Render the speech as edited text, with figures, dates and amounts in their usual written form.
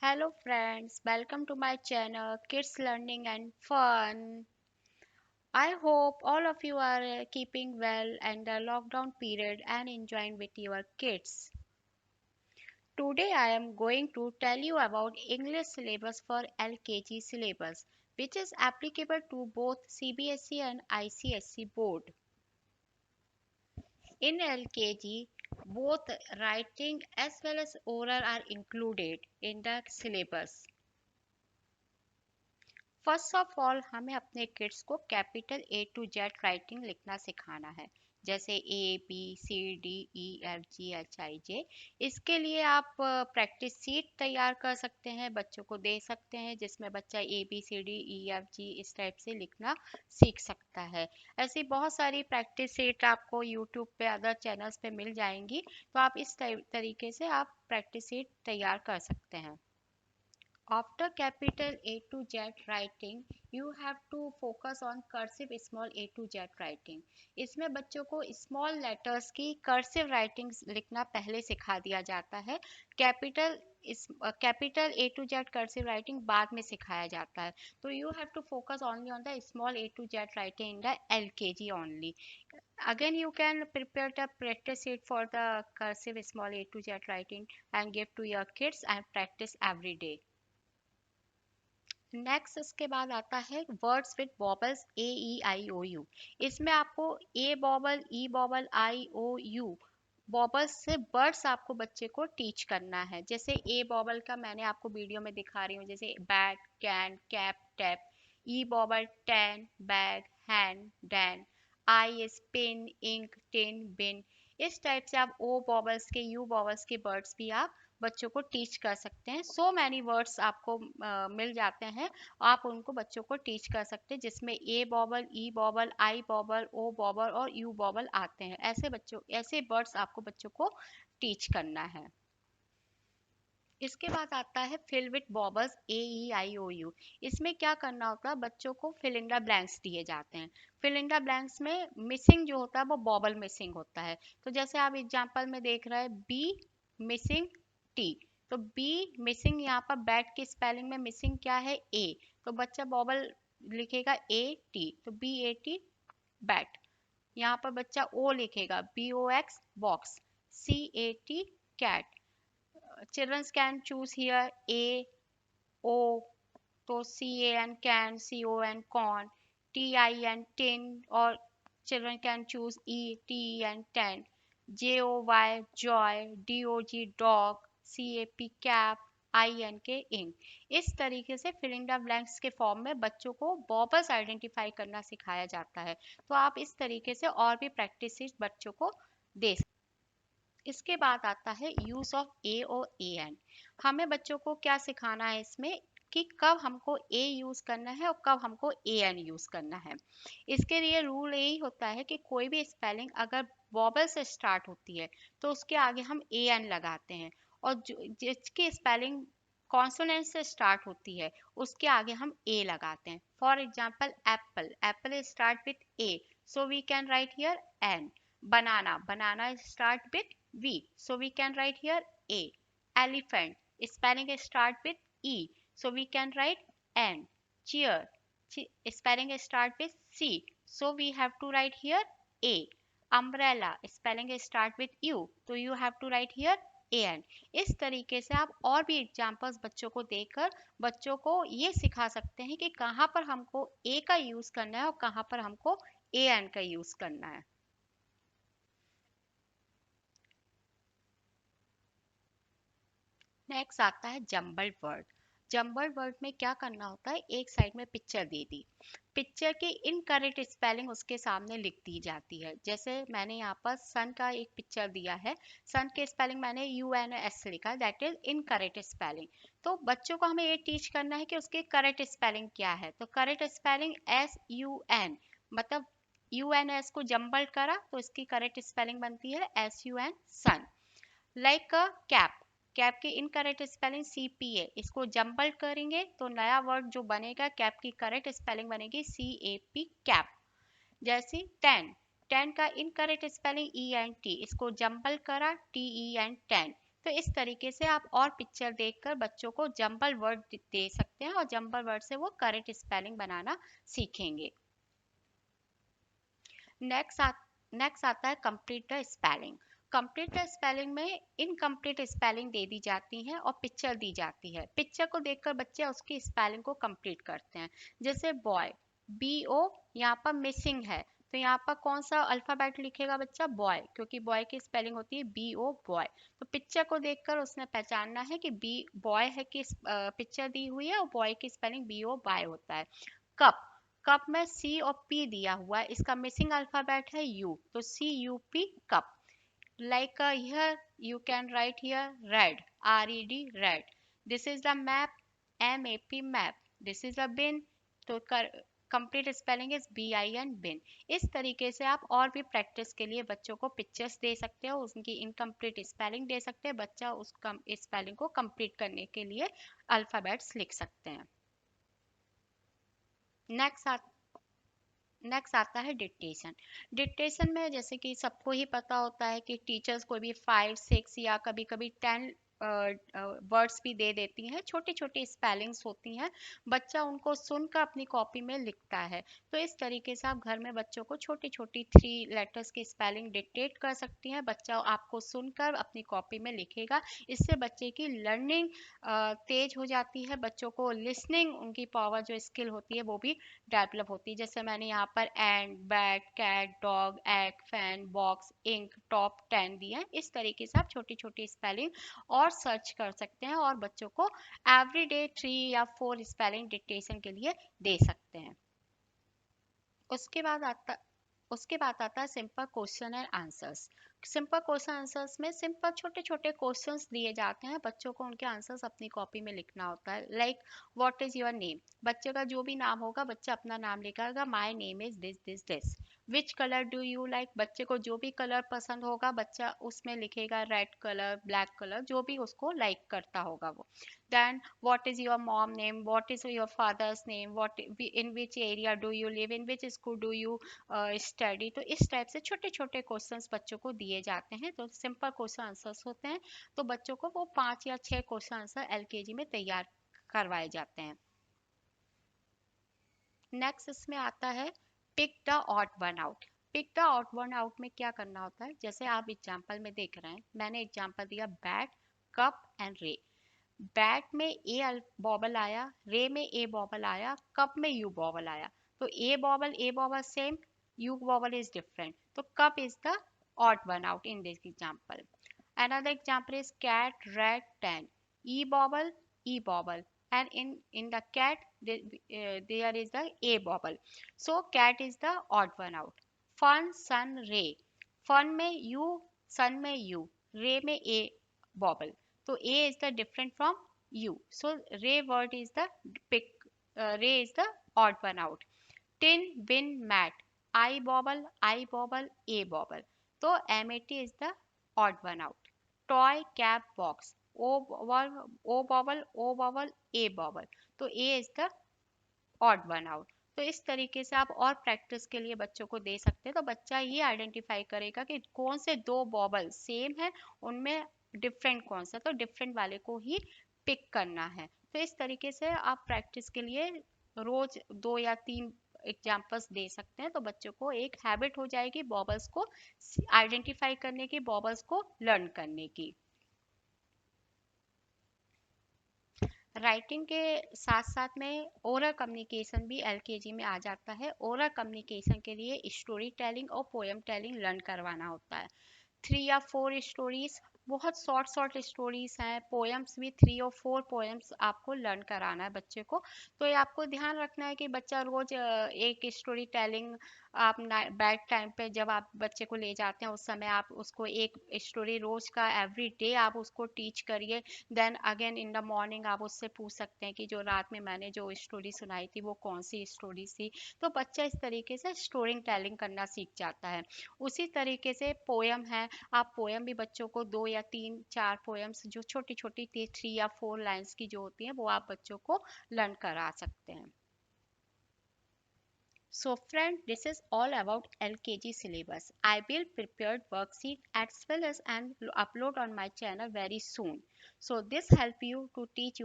Hello friends, welcome to my channel Kids Learning and Fun. I hope all of you are keeping well in the lockdown period and enjoying with your kids. Today I am going to tell you about English syllabus for LKG syllabus which is applicable to both CBSE and ICSE board. In LKG, both writing as well as oral are included in the syllabus. First of all हमें अपने kids को capital A to Z writing लिखना सिखाना है जैसे ABCDEFGHIJ। इसके लिए आप प्रैक्टिस सीट तैयार कर सकते हैं, बच्चों को दे सकते हैं जिसमें बच्चा ABCDEFG इस टाइप से लिखना सीख सकता है। ऐसी बहुत सारी प्रैक्टिस सीट आपको यूट्यूब पे अदर चैनल्स पे मिल जाएंगी, तो आप इस तरीके से आप प्रैक्टिस सीट तैयार कर सकते हैं। After capital A to Z writing, you have to focus on cursive small a to Z writing. इसमें बच्चों को small letters की cursive writing लिखना पहले सिखा दिया जाता है। Capital capital A to Z cursive writing बाद में सिखाया जाता है। तो you have to focus only on the small A to Z writing in the LKG only. Again, you can prepare the practice sheet for the cursive small A to Z writing and give to your kids and practice every day. Next इसके बाद आता है words with बॉबल्स AEIOU। इसमें आपको ए बॉबल, ई बॉबल, IOU बॉबल्स से words आपको बच्चे को टीच करना है। जैसे ए बॉबल का मैंने आपको वीडियो में दिखा रही हूँ, जैसे bat, can, cap, tap. E vowel tan, bag, hand, Dan. I is pin, ink, tin, bin. इस टाइप से आप ओ बॉबल्स के, यू बॉबल्स के वर्ड्स भी आप बच्चों को टीच कर सकते हैं। सो मैनी वर्ड्स आपको मिल जाते हैं, आप उनको बच्चों को टीच कर सकते हैं जिसमें ए बॉबल, ई बॉबल, आई बॉबल, ओ बॉबल और यू बॉबल आते हैं। ऐसे वर्ड्स आपको बच्चों को टीच करना है। इसके बाद आता है फिल विद बॉबल्स AEIOU। इसमें क्या करना होता है, बच्चों को फिल इन द ब्लैंक्स दिए जाते हैं। फिल इन द ब्लैंक्स में मिसिंग जो होता है वो बॉबल मिसिंग होता है। तो जैसे आप एग्जांपल में देख रहे हैं बी मिसिंग टी, तो बी मिसिंग, यहाँ पर बैट की स्पेलिंग में मिसिंग क्या है, ए। तो बच्चा बॉबल लिखेगा AT, तो BAT बैट। यहाँ पर बच्चा ओ लिखेगा BOX box, CAT cat. Children can choose here A, O, तो CAN can, CON con, TIN tin, or children can choose ETEN ten, JOY joy, DOG dog, CAP cap, INK ink। इस तरीके से fill in the blanks के form में बच्चों को बॉबल्स identify करना सिखाया जाता है। तो आप इस तरीके से और भी प्रैक्टिस बच्चों को दे। इसके बाद आता है यूज ऑफ ए और एन। हमें बच्चों को क्या सिखाना है इसमें कि कब हमको ए यूज करना है और कब हमको ए एन यूज करना है। इसके लिए रूल यही होता है कि कोई भी स्पेलिंग अगर वॉबल से स्टार्ट होती है तो उसके आगे हम ए एन लगाते हैं, और जिसकी स्पेलिंग कॉन्सोनेंट से स्टार्ट होती है उसके आगे हम ए लगाते हैं। For example apple, apple start with A, so we can write here an. Banana, banana start with V, so we can write here A. Elephant, spelling start with E, so we can write N. Chair, spelling start with C, so we have to write here A. Umbrella, spelling start with U, so you have to write here AN। इस तरीके से आप और भी examples बच्चों को देकर बच्चों को ये सिखा सकते हैं कि कहाँ पर हमको A का यूज करना है और कहाँ पर हमको AN का यूज करना है। नेक्स्ट आता है जम्बल्ड वर्ड। जम्बल्ड वर्ड में क्या करना होता है, एक साइड में पिक्चर दे दी, पिक्चर की इनकरेक्ट स्पेलिंग उसके सामने लिख दी जाती है। जैसे मैंने यहाँ पर सन का एक पिक्चर दिया है, सन के स्पेलिंग मैंने UNS लिखा, दैट इज इनकरेक्ट स्पेलिंग। तो बच्चों को हमें ये टीच करना है कि उसकी करेक्ट स्पेलिंग क्या है। तो करेक्ट स्पेलिंग SUN, मतलब UNS को जम्बल्ड करा तो इसकी करेक्ट स्पेलिंग बनती है SUN सन। लाइक कैप, कैप की इनकरेक्ट स्पेलिंग CPA, इसको जंबल करेंगे तो नया वर्ड जो बनेगा कैप की करेक्ट स्पेलिंग बनेगी CAP कैप। जैसे टेन, टेन का इनकरेक्ट स्पेलिंग ENT, इसको जंबल करा TEN टेन, तो इस तरीके से आप और पिक्चर देखकर बच्चों को जंबल वर्ड दे सकते हैं और जंबल वर्ड से वो करेक्ट स्पेलिंग बनाना सीखेंगे। नेक्स्ट आ, नेक्स्ट आता है complete the spelling. Complete the spelling में इनकम्प्लीट स्पेलिंग दे दी जाती है और पिक्चर दी जाती है। पिक्चर को देखकर बच्चे उसकी स्पेलिंग को कंप्लीट करते हैं। जैसे बॉय, BO, यहाँ पर मिसिंग है, तो यहाँ पर कौन सा अल्फाबेट लिखेगा बच्चा? बॉय, क्योंकि बॉय की स्पेलिंग होती है BO, बॉय। तो पिक्चर को देखकर उसने पहचानना है कि बी बॉय है कि पिक्चर दी हुई है और बॉय की स्पेलिंग BO बाय होता है। कप, कप में C और P दिया हुआ है, इसका मिसिंग अल्फाबेट है U, तो CUP, cup. Like here you can write here red, RED, red. This is the map, MAP, map. This is the bin, तो complete spelling is BIN, bin. इस तरीके से आप और भी प्रैक्टिस के लिए बच्चों को पिक्चर्स दे सकते हो, उनकी इनकम्प्लीट स्पेलिंग दे सकते हैं, बच्चा उस स्पेलिंग को कंप्लीट करने के लिए अल्फाबेट्स लिख सकते हैं। नेक्स्ट नेक्स्ट आता है डिक्टेशन। डिक्टेशन में जैसे कि सबको ही पता होता है कि टीचर्स कोई भी 5 6 या कभी कभी 10 वर्ड्स भी दे देती हैं, छोटी छोटी स्पेलिंग्स होती हैं, बच्चा उनको सुनकर अपनी कॉपी में लिखता है। तो इस तरीके से आप घर में बच्चों को छोटी छोटी 3 लेटर्स की स्पेलिंग डिक्टेट कर सकती हैं, बच्चा आपको सुनकर अपनी कॉपी में लिखेगा। इससे बच्चे की लर्निंग तेज हो जाती है, बच्चों को लिसनिंग, उनकी पावर जो स्किल होती है वो भी डेवलप होती है। जैसे मैंने यहाँ पर and, bat, cat, dog, egg, fan, box, ink, top 10 दिए हैं। इस तरीके से आप छोटी छोटी स्पेलिंग और सर्च कर सकते हैं और बच्चों को एवरीडे 3 या 4 स्पेलिंग डिक्टेशन के लिए दे सकते हैं। उसके बाद आता उसके बाद आता है simple question and answers. Simple question answers में सिंपल छोटे छोटे क्वेश्चंस दिए जाते हैं, बच्चों को उनके आंसर्स अपनी कॉपी में लिखना होता है। Like what is your name, बच्चे का जो भी नाम होगा बच्चा अपना नाम लिखेगा, my name is this this this. Which colour do you like, बच्चे को जो भी कलर पसंद होगा बच्चा उसमें लिखेगा रेड कलर, ब्लैक कलर, जो भी उसको लाइक करता होगा वो। Then what is your mom name, what is your father's name, what in which area do you live, in which school do you study। तो इस टाइप से छोटे छोटे क्वेश्चंस बच्चों को दिए जाते हैं, तो सिंपल क्वेश्चन आंसर्स होते हैं। तो बच्चों को वो 5 या 6 क्वेश्चन आंसर LKG में तैयार करवाए जाते हैं। नेक्स्ट इसमें आता है pick the odd one out. Pick the odd one out में क्या करना होता है, जैसे आप एग्जाम्पल में देख रहे हैं, मैंने एग्जाम्पल दिया बैट, कप एंड रे। बैट में ए बॉबल आया, रे में ए बॉबल आया, कप में यू बॉबल आया। तो A vowel same, U vowel is different, तो cup is the odd one out in this example. Another example is cat, rat, ten. E bobble, E bobble. And in the cat, there is the A bobble. So cat is the odd one out. Fun, sun, ray. Fun में U, sun में U, ray में A bobble. So A is the different from U. So ray word is the pick. Ray is the odd one out. Tin, bin, mat. I bobble, A bobble. So MAT is the odd one out. Toy, cap, box, O vowel, A vowel. तो A is the odd one out. तो इस तरीके से आप और practice के लिए बच्चों को दे सकते हैं, तो बच्चा ये आइडेंटिफाई करेगा कि कौन से 2 बॉबल सेम है, उनमें डिफरेंट कौन सा, तो डिफरेंट वाले को ही पिक करना है। तो इस तरीके से आप प्रैक्टिस के लिए रोज 2 या 3 एग्जाम्पल्स दे सकते हैं, तो बच्चों को एक हैबिट हो जाएगी बॉबल्स को आइडेंटिफाई करने की, बॉबल्स को लर्न करने की। राइटिंग के साथ साथ में ओरल कम्युनिकेशन भी LKG में आ जाता है। ओरल कम्युनिकेशन के लिए स्टोरी टेलिंग और पोएम टेलिंग लर्न करवाना होता है। 3 या 4 स्टोरीज, बहुत शॉर्ट शॉर्ट स्टोरीज हैं, पोएम्स भी 3 और 4 पोएम्स आपको लर्न कराना है बच्चे को। तो ये आपको ध्यान रखना है कि बच्चा रोज एक स्टोरी टेलिंग, आप बैड टाइम पे जब आप बच्चे को ले जाते हैं उस समय आप उसको एक स्टोरी रोज का एवरी डे आप उसको टीच करिए। Then again in the morning आप उससे पूछ सकते हैं कि जो रात में मैंने जो स्टोरी सुनाई थी वो कौन सी स्टोरी थी। तो बच्चा इस तरीके से स्टोरी टेलिंग करना सीख जाता है। उसी तरीके से पोएम है, आप पोएम भी बच्चों को 2 या 3 4 पोएम्स जो छोटी छोटी 3 या 4 लाइंस की जो होती हैं वो आप बच्चों को लर्न करा सकते हैं। So friend, this is all about LKG syllabus. I will prepare worksheet as well as and upload on my channel very soon. So this help you to teach